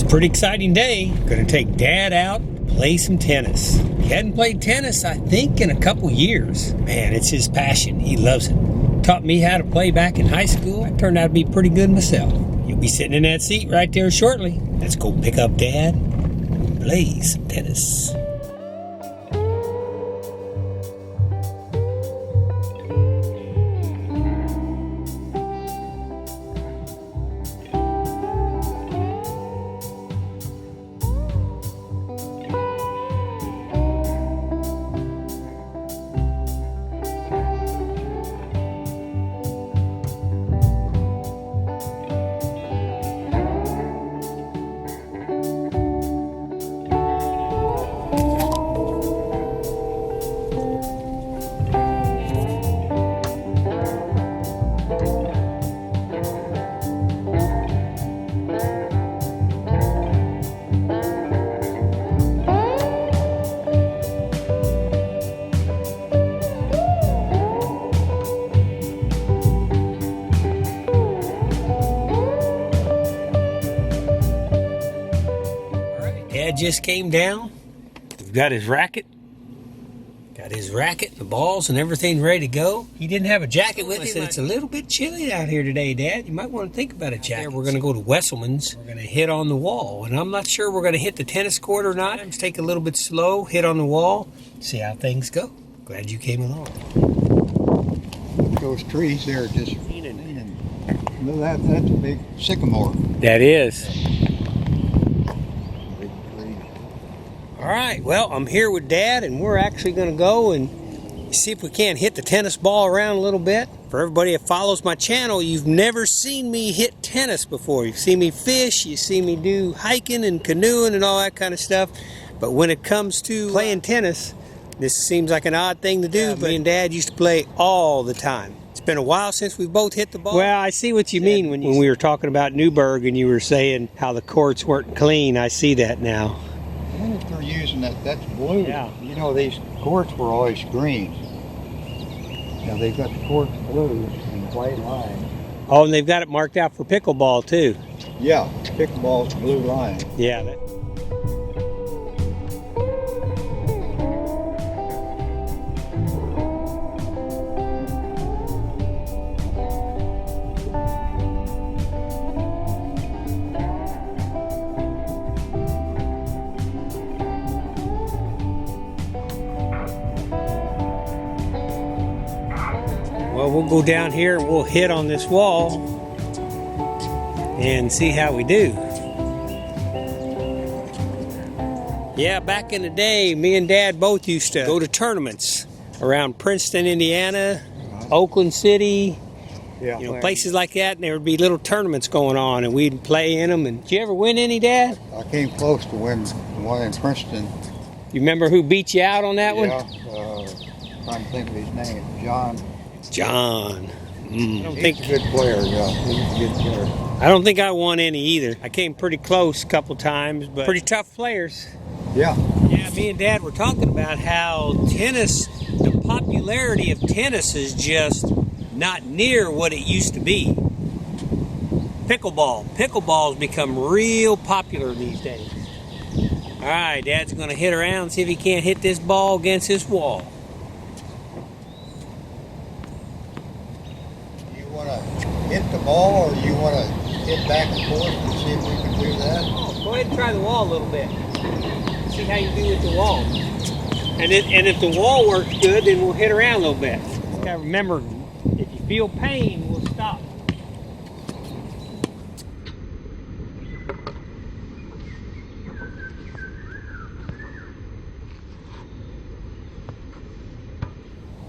Pretty exciting day. Gonna take Dad out, play some tennis. He hadn't played tennis, I think, in a couple years. Man, it's his passion. He loves it. Taught me how to play back in high school. I turned out to be pretty good myself. You'll be sitting in that seat right there shortly. Let's go pick up Dad and play some tennis. Dad just came down. We've got his racket. The balls and everything ready to go. He didn't have a jacket with him. I said, it's a little bit chilly out here today, Dad. You might want to think about a jacket. We're going to go to Wesselman's. We're going to hit on the wall. And I'm not sure we're going to hit the tennis court or not. Let's take a little bit slow, hit on the wall, see how things go. Glad you came along. Those trees there just leaning. That's a big sycamore. That is. All right, well, I'm here with Dad, and we're actually going to go and see if we can't hit the tennis ball around a little bit. For everybody that follows my channel, you've never seen me hit tennis before. You've seen me fish, you see me do hiking and canoeing and all that kind of stuff. But when it comes to playing tennis, this seems like an odd thing to do. But me and Dad used to play all the time. It's been a while since we both hit the ball. Well, I see what you mean when we were talking about Newburgh and you were saying how the courts weren't clean. I see that now. I wonder if they're using that's blue. Yeah. You know, these courts were always green. Now they've got the courts blue and white line. Oh, and they've got it marked out for pickleball too. Yeah, pickleball's blue line. Yeah. Well, we'll go down here and we'll hit on this wall and see how we do. Yeah, back in the day, me and Dad both used to go to tournaments around Princeton, Indiana, Oakland City, places like that, and there would be little tournaments going on, and we'd play in them. And did you ever win any, Dad? I came close to winning the one in Princeton. You remember who beat you out on that one? Yeah, trying to think of his name, John. I don't He's a good player, yeah. He's a good player. I don't think I won any either. I came pretty close a couple times, but pretty tough players. Yeah. Yeah, me and Dad were talking about how tennis, the popularity of tennis is just not near what it used to be. Pickleball's become real popular these days. All right, Dad's going to hit around, see if he can't hit this ball against this wall. Hit the ball, or you want to hit back and forth and see if we can do that? Oh, go ahead and try the wall a little bit. See how you do with the wall. And if the wall works good, then we'll hit around a little bit. Just gotta remember, if you feel pain, we'll stop.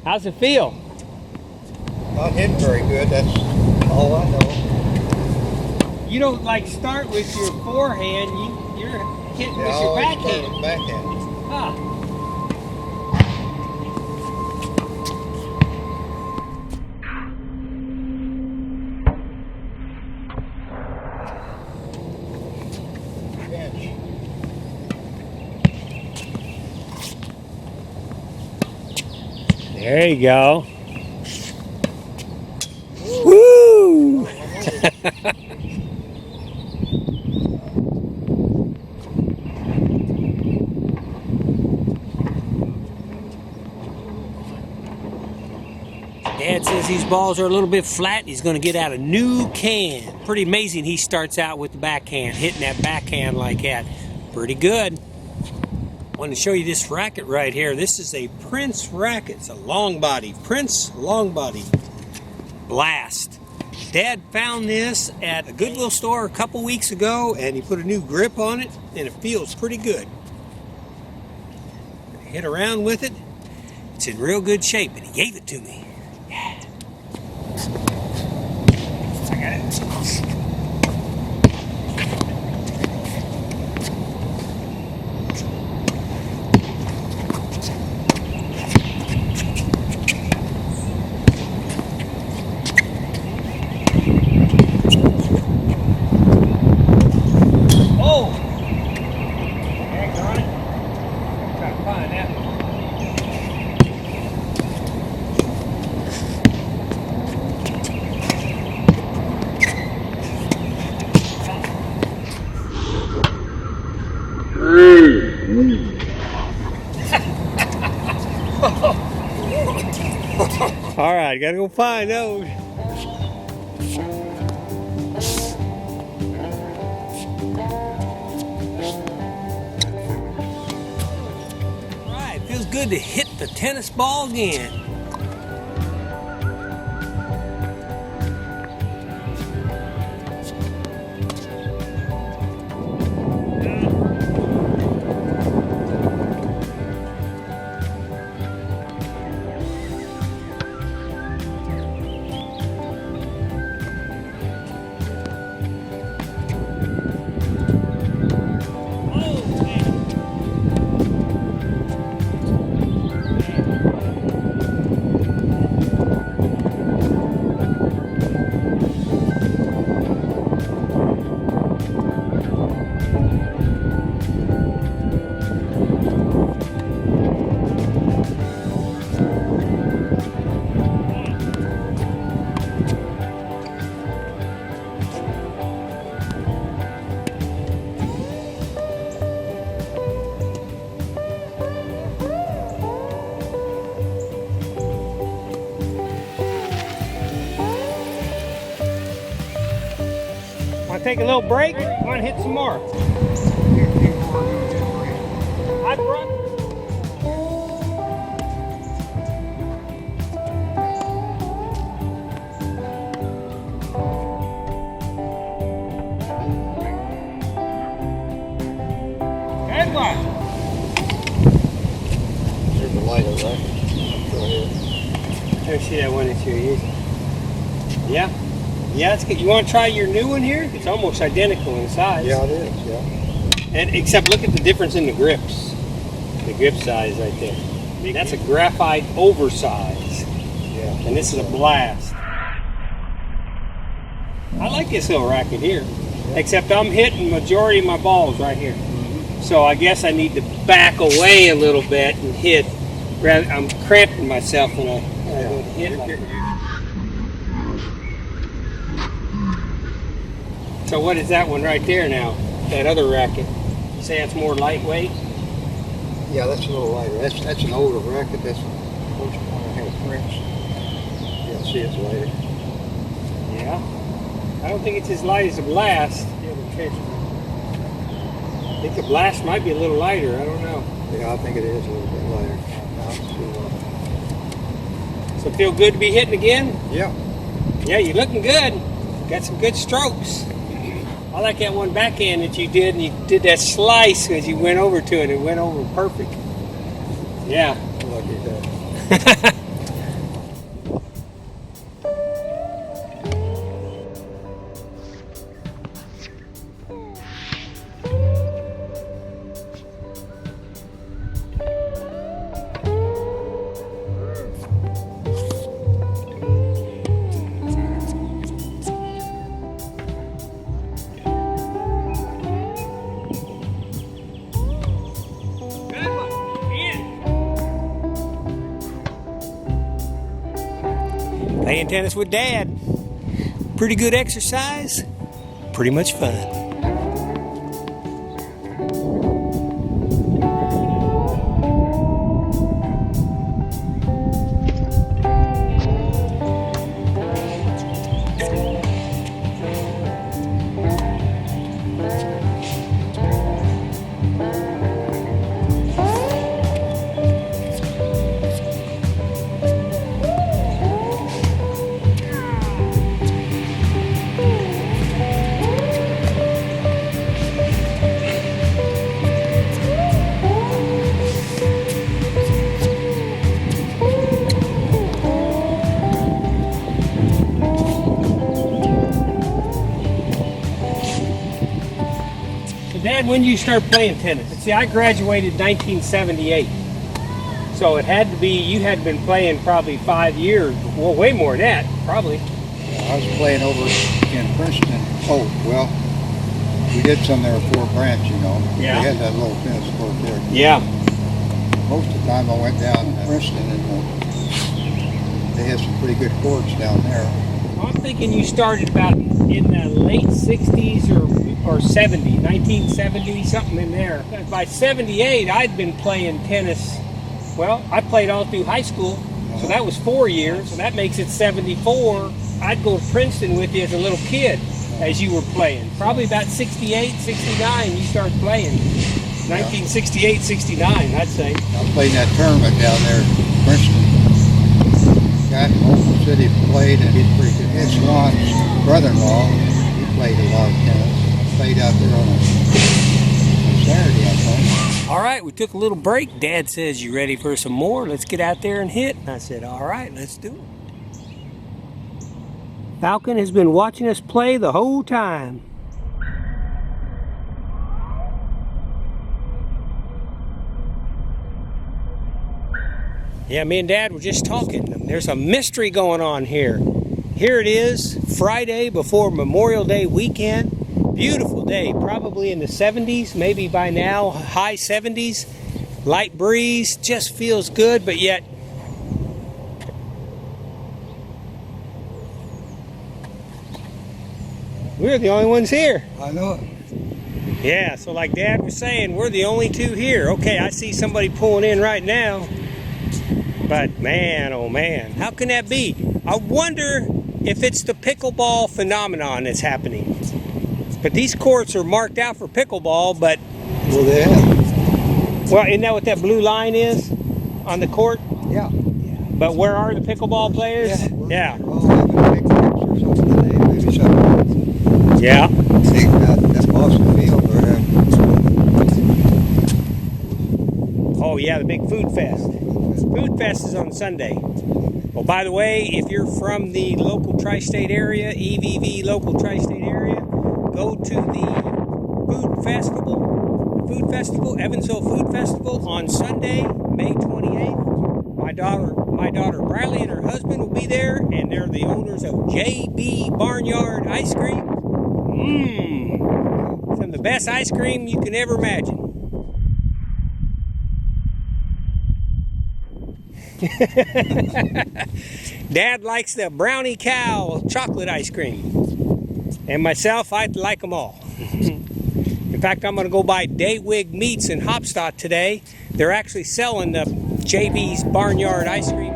How's it feel? Not hitting very good, that's all I know. You don't start with your forehand, you're hitting with your backhand. Ah. There you go. Woo! Dad says these balls are a little bit flat. He's going to get out a new can. Pretty amazing he starts out with the backhand, hitting that backhand like that. Pretty good. I want to show you this racket right here. This is a Prince racket. It's a long body. Prince long body Blast. Dad found this at a Goodwill store a couple weeks ago, and he put a new grip on it, and it feels pretty good. Hit around with it. It's in real good shape, and he gave it to me. Yeah. I got it. Oh! Heck on it. I'm trying to find that one. All right, gotta go find those. All right, feels good to hit the tennis ball again. Want to take a little break? Want to hit some more? I brought. Good one. There's the light over there. Go ahead. Let me see that one that you're using. Yeah. Yeah, it's good. You want to try your new one here? It's almost identical in size. Yeah, it is, yeah. And except look at the difference in the grips. The grip size right there. That's a graphite oversize. Yeah. And this is a Blast. I like this little racket here. Except I'm hitting majority of my balls right here. So I guess I need to back away a little bit and hit. I'm cramping myself when I go to hit like that. So what is that one right there now? That other racket? You say that's more lightweight? Yeah, that's a little lighter. That's an older racket. That's the first one I had Prince. Yeah, see, it's lighter. Yeah. I don't think it's as light as the Blast. I think the Blast might be a little lighter. I don't know. Yeah, I think it is a little bit lighter. So feel good to be hitting again? Yeah. Yeah, you're looking good. Got some good strokes. I like that one backhand that you did, and you did that slice as you went over to it. It went over perfect. Yeah. Lucky that. Playing tennis with Dad. Pretty good exercise. Pretty much fun. when did you start playing tennis? See, I graduated 1978. So it had to be, you had been playing probably 5 years, well, way more than that, probably. I was playing over in Princeton. Oh, well, we did some there at Fort Branch, you know. Yeah. We had that little tennis court there. Yeah. Most of the time I went down to Princeton and they had some pretty good courts down there. I'm thinking you started about in the late 60s or 70, 1970, something in there. By 78, I'd been playing tennis. Well, I played all through high school, so that was 4 years, so that makes it 74. I'd go to Princeton with you as a little kid as you were playing. Probably about 68, 69, you started playing. 1968, 69, I'd say. I played in that tournament down there in Princeton. Guy from Oklahoma City played, and he's pretty good. Ed Swan's brother-in-law, he played a lot of tennis. Played out there on a Saturday, I think. All right, we took a little break. Dad says, you ready for some more? Let's get out there and hit. I said, all right, let's do it. Falcon has been watching us play the whole time. Yeah, me and Dad were just talking. There's a mystery going on here. Here it is, Friday before Memorial Day weekend. Beautiful day, probably in the 70s, maybe by now, high 70s. Light breeze, just feels good, but yet we're the only ones here. I know it. Yeah, so like Dad was saying, we're the only two here. Okay, I see somebody pulling in right now. But man, oh man, how can that be? I wonder if it's the pickleball phenomenon that's happening. But these courts are marked out for pickleball, but... Well, they have. Well, isn't that what that blue line is on the court? Yeah. But where are the pickleball players? Yeah. Well, having picnics or something today, maybe something. Yeah. Think that Boston Field or that. Oh yeah, the big food fest. Food fest is on Sunday. Well, by the way, if you're from the local tri-state area, EVV local tri-state area, go to the food festival, Evansville Food Festival on Sunday, May 28th. My daughter Bradley and her husband will be there, and they're the owners of JB Barnyard Ice Cream. Some of the best ice cream you can ever imagine. Dad likes the brownie cow chocolate ice cream, and myself, I like them all. In fact, I'm going to go buy Daywig Meats in Hopstadt today. They're actually selling the JB's Barnyard ice cream.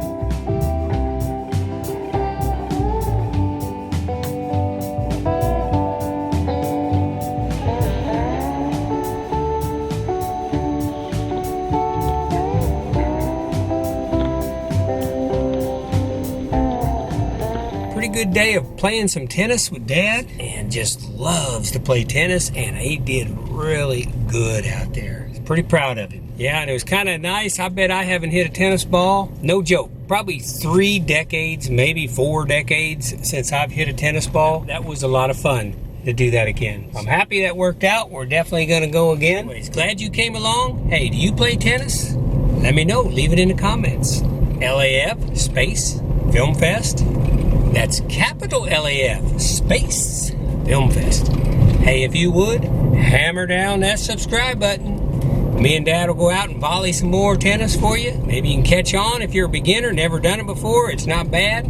Good day of playing some tennis with Dad, and just loves to play tennis, and he did really good out there. Pretty proud of him. Yeah, and it was kind of nice. I bet I haven't hit a tennis ball, no joke, probably 3 decades, maybe 4 decades since I've hit a tennis ball. That was a lot of fun to do that again. I'm happy that worked out. We're definitely going to go again. Anyways, glad you came along. Hey, do you play tennis? Let me know. Leave it in the comments. LAF space Film Fest. That's capital LAF space Film Fest. Hey, if you would, hammer down that subscribe button. Me and Dad will go out and volley some more tennis for you. Maybe you can catch on if you're a beginner, never done it before. It's not bad.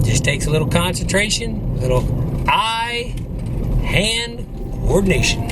Just takes a little concentration, a little eye-hand coordination.